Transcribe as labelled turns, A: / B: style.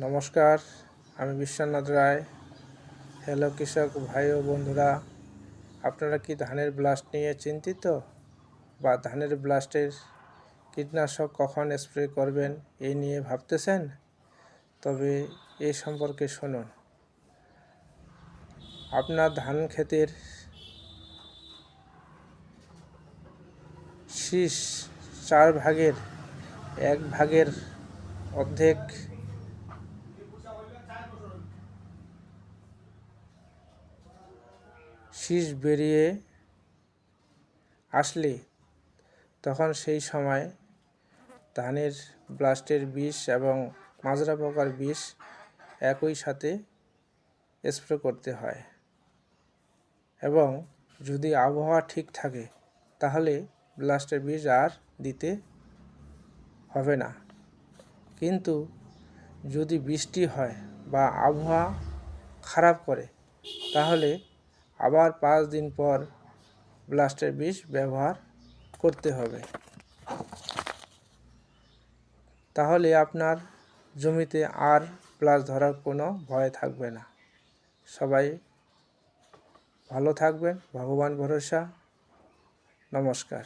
A: নমস্কার, আমি বিশ্বনাথ রায়। হ্যালো কৃষক ভাই ও বন্ধুরা, আপনারা কি ধানের ব্লাস্ট নিয়ে চিন্তিত বা ধানের ব্লাস্টের কীটনাশক কখন স্প্রে করবেন এই নিয়ে ভাবতেছেন? তবে এই সম্পর্কে শুনুন। আপনার ধান ক্ষেতের শীষ 4 ভাগের 1 ভাগের অর্ধেক শীষ বেরিয়ে আসলে তখন সেই সময় ধানের ব্লাস্টের বিষ এবং মাজরা পোকার বিষ একই সাথে স্প্রে করতে হয়। এবং যদি আবহাওয়া ঠিক থাকে তাহলে ব্লাস্টের বিষ আর দিতে হবে না। কিন্তু যদি বৃষ্টি হয় বা আবহাওয়া খারাপ করে তাহলে আবার 5 দিন পর ব্লাস্টের বিষ ব্যবহার করতে হবে। তাহলে আপনার জমিতে আর ব্লাস্ট ধরার কোনো ভয় থাকবে না। সবাই ভালো থাকবেন, ভগবান ভরসা। নমস্কার।